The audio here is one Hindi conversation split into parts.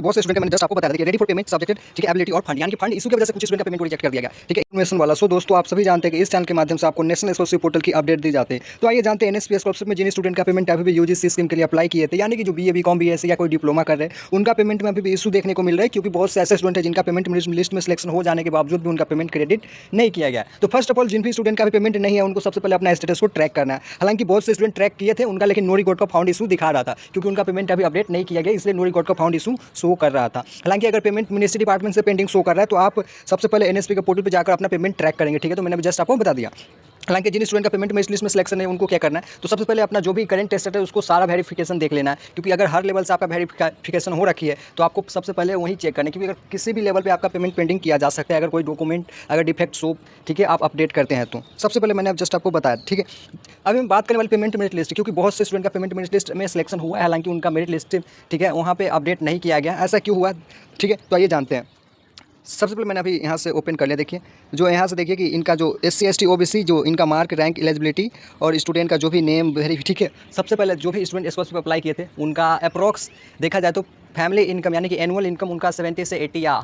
बहुत से स्टूडेंट मैंने जस्ट आपको बताया था कि रेडी फॉर पेमेंट सब्जेक्टेड, ठीक है, एबिलिटी और फंड, यानी कि फंड इशू की वजह से कुछ स्टूडेंट का पेमेंट को रिजेक्ट कर दिया गया, ठीक है, इन्वेस्टमेंट वाला। सो दोस्तों, आप सभी जानते हैं कि इस चैनल के माध्यम से आपको नेशनल स्कॉलरशिप पोर्टल की अपडेट दी जाती है। तो आइए जानते हैं एनएसपी स्कॉलरशिप में जिन स्टूडेंट का पेमेंट अभी भी यूजीसी स्कीम के लिए अप्लाई किए थे, यानी कि जो बीए बीकॉम बीएससी या कोई डिप्लोमा कर रहे हैं, उनका पेमेंट में अभी भी इशू देखने को मिल रहा है, क्योंकि बहुत से ऐसे स्टूडेंट हैं जिनका पेमेंट लिस्ट में सिलेक्शन हो जाने के बावजूद भी उनका पेमेंट क्रेडिट नहीं किया गया। तो फर्स्ट ऑफ ऑल, जिन भी स्टूडेंट का भी पेमेंट नहीं है, उनको सबसे पहले अपना स्टेटस को ट्रैक करना है। हालांकि बहुत से स्टूडेंट ट्रैक किए थे उनका, लेकिन नो रिकॉर्ड का फाउंड इशू दिखा रहा था, क्योंकि उनका पेमेंट अभी अपडेट नहीं किया गया, इसलिए नो रिकॉर्ड का फाउंड इशू शो कर रहा था। हालांकि अगर पेमेंट मिनिस्ट्री डिपार्टमेंट से पेंडिंग शो कर रहा है, तो आप सबसे पहले एनएसपी के पोर्टल पे जाकर अपना पेमेंट ट्रैक करेंगे, ठीक है। तो मैंने जस्ट आपको बता दिया। हालांकि जिन स्टूडेंट का पेमेंट में इस लिस्ट में सिलेक्शन है, उनको क्या करना है, तो सबसे पहले अपना जो भी करंट स्टेटस है उसको सारा वेरिफिकेशन देख लेना है, क्योंकि अगर हर लेवल से आपका वेरिफिकेशन हो रखी है तो आपको सबसे पहले वही चेक करना है, क्योंकि अगर किसी भी लेवल पे आपका पेमेंट पेंडिंग किया जा सकता है, अगर कोई डॉक्यूमेंट अगर डिफेक्ट शो, ठीक है, आप अपडेट करते हैं। तो सबसे पहले मैंने अब जस्ट आपको बताया, ठीक है। अभी हम बात करने वाली पेमेंट मेरिट लिस्ट, क्योंकि बहुत से स्टूडेंट का पेमेंट मेरिट लिस्ट में सिलेक्शन हुआ है, हालांकि उनका मेरिट लिस्ट, ठीक है, वहाँ पर अपडेट नहीं किया गया। ऐसा क्यों हुआ, ठीक है, तो आइए जानते हैं। सबसे पहले मैंने अभी यहाँ से ओपन कर लिया। देखिए, जो यहाँ से देखिए कि इनका जो SC ST OBC जो इनका मार्क, रैंक, एलिजिबिलिटी और स्टूडेंट का जो भी नेम वेरीफाई, ठीक है। सबसे पहले जो भी स्टूडेंट स्कॉलरशिप अप्लाई किए थे, उनका अप्रॉक्स देखा जाए तो फैमिली इनकम, यानी कि एनुअल इनकम उनका 70 से 80 या,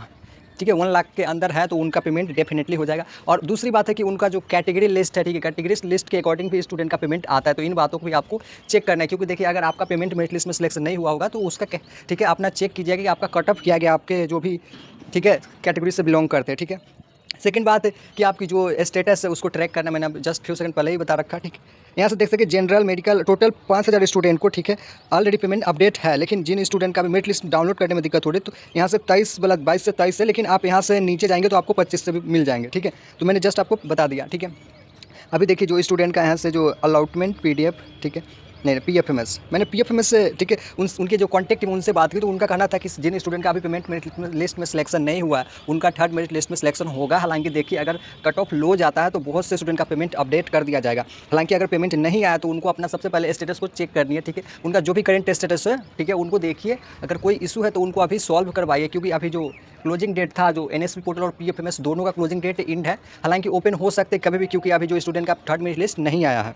ठीक है, 1 लाख के अंदर है, तो उनका पेमेंट डेफिनेटली हो जाएगा। और दूसरी बात है कि उनका जो कैटेगरी लिस्ट है, ठीक है, कैटेगरी लिस्ट के अकॉर्डिंग भी स्टूडेंट का पेमेंट आता है। तो इन बातों को भी आपको चेक करना है, क्योंकि देखिए, अगर आपका पेमेंट मेरिट लिस्ट में सिलेक्शन नहीं हुआ होगा, तो उसका, ठीक है, अपना चेक कीजिएगा कि आपका कट ऑफ किया गया आपके जो भी, ठीक है, कैटेगरी से बिलोंग करते हैं, ठीक है। सेकंड बात है कि आपकी जो स्टेटस है उसको ट्रैक करना, मैंने जस्ट फ्यू सेकंड पहले ही बता रखा, ठीक है। यहाँ से देख सकते जनरल मेडिकल टोटल 5000 स्टूडेंट को, ठीक है, ऑलरेडी पेमेंट अपडेट है, लेकिन जिन स्टूडेंट का भी मेरिट लिस्ट डाउनलोड करने में दिक्कत हो रही है, तो यहाँ से 22 से 23 है, लेकिन आप यहाँ से नीचे जाएंगे तो आपको 25 से भी मिल जाएंगे, ठीक है। तो मैंने जस्ट आपको बता दिया, ठीक है। अभी देखिए, जो स्टूडेंट का यहाँ से जो अलॉटमेंट PDF, ठीक है, नहीं PFMS, मैंने PFMS से, ठीक है, उनके जो कॉन्टैक्ट टीम उनसे बात की, तो उनका कहना था कि जिन स्टूडेंट का अभी पेमेंट मेरिट लिस्ट में सिलेक्शन नहीं हुआ है, उनका थर्ड मेरिट लिस्ट में सिलेक्शन होगा। हालांकि देखिए, अगर कट ऑफ लो जाता है तो बहुत से स्टूडेंट का पेमेंट अपडेट कर दिया जाएगा। हालांकि अगर पेमेंट नहीं आया तो उनको अपना सबसे पहले स्टेटस को चेक करनी है, ठीक है, उनका जो भी करेंट स्टेटस है, ठीक है, उनको देखिए। अगर कोई इशू है तो उनको अभी सॉल्व करवाइए, क्योंकि अभी जो क्लोजिंग डेट था, जो NSP पोर्टल और PFMS दोनों का क्लोजिंग डेट इंड है। हालांकि ओपन हो सकते कभी भी, क्योंकि अभी जो स्टूडेंट का थर्ड मेरिट लिस्ट नहीं आया है,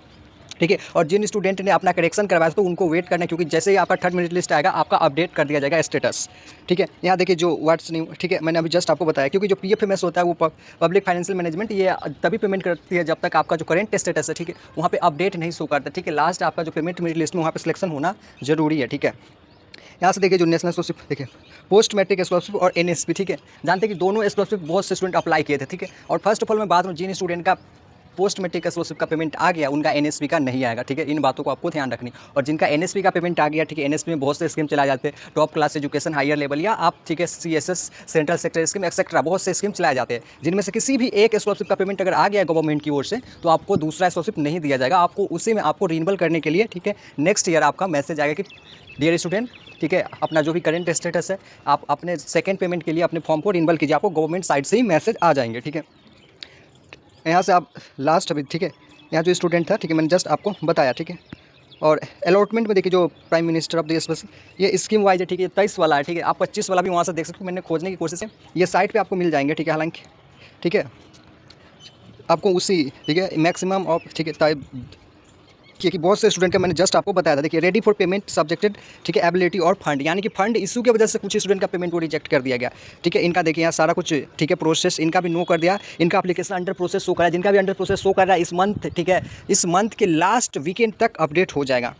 ठीक है। और जिन स्टूडेंट ने अपना करेक्शन करवाया तो उनको वेट करना है, क्योंकि जैसे ही आपका थर्ड मेरिट लिस्ट आएगा आपका अपडेट कर दिया जाएगा स्टेटस, ठीक है। यहाँ देखिए जो व्हाट्स न्यू, ठीक है, मैंने अभी जस्ट आपको बताया, क्योंकि जो PFMS होता है वो पब्लिक फाइनेंशियल मैनेजमेंट, ये तभी पेमेंट करती है जब तक आपका जो करेंट स्टेटस है, ठीक है, वहाँ पे अपडेट नहीं शो करता, ठीक है। लास्ट आपका जो पेमेंट मेरिट लिस्ट में वहाँ पर सिलेक्शन होना जरूरी है, ठीक है। यहाँ से देखिए जो नेशनल स्कॉलरशिप, देखिए पोस्ट मैट्रिक स्कॉलरशिप और NSP, ठीक है, जानते हैं कि दोनों स्कॉलरशिप बहुत से स्टूडेंट अप्लाई किए थे, ठीक है। और फर्स्ट ऑफ ऑल मैं बात करूँ, जिन स्टूडेंट का पोस्ट मैट्रिक स्कॉलरशिप का पेमेंट आ गया, उनका NSP का नहीं आएगा, ठीक है। इन बातों को आपको ध्यान रखनी। और जिनका NSP का पेमेंट आ गया, ठीक है, NSP में बहुत से स्कीम चलाए जाते हैं, top class education, higher level, या आप, ठीक है, CSS central sector scheme etcetera, बहुत से स्कीम चलाए जाते हैं, जिनमें से किसी भी एक स्कॉलरशिप का पेमेंट अगर आ गया गवर्नमेंट की ओर से, तो आपको दूसरा स्कॉलरशिप नहीं दिया जाएगा। आपको उसी में आपको रिन्यूअल करने के लिए, ठीक है, नेक्स्ट ईयर आपका मैसेज आएगा कि डियर स्टूडेंट, ठीक है, अपना जो भी करंट स्टेटस है, आप अपने सेकेंड पेमेंट के लिए अपने फॉर्म को रिन्यूअल कीजिए, आपको गवर्नमेंट साइड से ही मैसेज आ जाएंगे, ठीक है। यहाँ से आप लास्ट अभी, ठीक है, यहाँ जो स्टूडेंट था, ठीक है, मैंने जस्ट आपको बताया, ठीक है। और अलॉटमेंट में देखिए जो प्राइम मिनिस्टर ऑफ देश, बस ये स्कीम वाइज है, ठीक है, 23 वाला है, ठीक है। आप 25 वाला भी वहाँ से देख सकते हो, मैंने खोजने की कोशिश है, ये साइट पे आपको मिल जाएंगे, ठीक है। हालांकि, ठीक है, आपको उसी, ठीक है, मैक्सिमम ऑफ, ठीक है, क्योंकि बहुत से स्टूडेंट का मैंने जस्ट आपको बताया था। देखिए, रेडी फॉर पेमेंट सब्जेक्टेड, ठीक है, एबिलिटी और फंड, यानी कि फंड इशू की वजह से कुछ स्टूडेंट का पेमेंट को रिजेक्ट कर दिया गया, ठीक है। इनका देखिए यहाँ सारा कुछ, ठीक है, प्रोसेस इनका भी नो कर दिया, इनका एप्लीकेशन अंडर प्रोसेस शो कर रहा है, जिनका भी अंडर प्रोसेस शो कर रहा है इस मंथ, ठीक है, इस मंथ के लास्ट वीकेंड तक अपडेट हो जाएगा,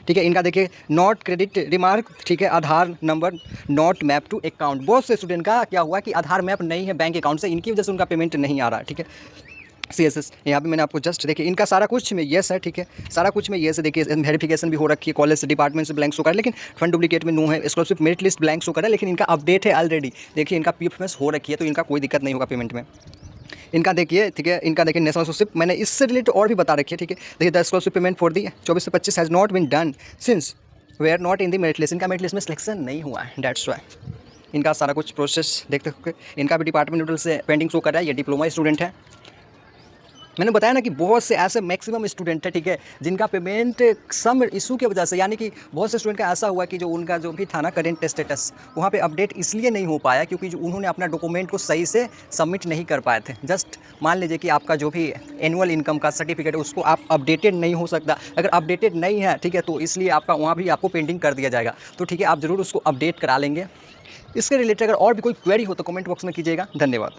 ठीक है। इनका देखिए नॉट क्रेडिट रिमार्क, ठीक है, Aadhaar number not map to account. बहुत से स्टूडेंट का क्या हुआ कि आधार मैप नहीं है बैंक अकाउंट से, इनकी वजह से उनका पेमेंट नहीं आ रहा है, ठीक है। CSS यहाँ पे मैंने आपको जस्ट देखिए इनका सारा कुछ में येस है, ठीक है, सारा कुछ में येस है। देखिए वेरिफिकेशन भी हो रखी है, कॉलेज से डिपार्टमेंट से ब्लैंक शो कर रहा है, लेकिन फंड डुप्लीकेट में नो है, scholarship merit list blank show कर रहा है, लेकिन इनका अपडेट है ऑलरेडी। देखिए इनका PFMS हो रखी है, तो इनका कोई दिक्कत नहीं होगा पेमेंट में। इनका देखिए, ठीक है, इनका देखिए नेशनल स्कॉलरशिप मैंने इससे रिलेटेड और भी बता रखी है, ठीक है। देखिए the scholarship payment for the 24 से 25 has not been done since we are not in the merit list. इनका मेरिट लिस्ट में सिलेक्शन नहीं हुआ है, दैट्स वाई। इनका सारा कुछ प्रोसेस देखते हो, इनका भी डिपार्टमेंटल से पेंडिंग शो कर रहा है, ये डिप्लोमा स्टूडेंट है। मैंने बताया ना कि बहुत से ऐसे मैक्सिमम स्टूडेंट है, ठीक है, जिनका पेमेंट सम इशू की वजह से, यानी कि बहुत से स्टूडेंट का ऐसा हुआ कि जो उनका जो भी था ना करेंट स्टेटस, वहाँ पे अपडेट इसलिए नहीं हो पाया क्योंकि जो उन्होंने अपना डॉक्यूमेंट को सही से सबमिट नहीं कर पाए थे। जस्ट मान लीजिए कि आपका जो भी एनुअल इनकम का सर्टिफिकेट है उसको आप अपडेटेड नहीं हो सकता, अगर अपडेटेड नहीं है, ठीक है, तो इसलिए आपका वहाँ भी आपको पेंडिंग कर दिया जाएगा। तो ठीक है, आप ज़रूर उसको अपडेट करा लेंगे, इसके रिलेटेड अगर और भी कोई क्वेरी हो तो कमेंट बॉक्स में कीजिएगा। धन्यवाद।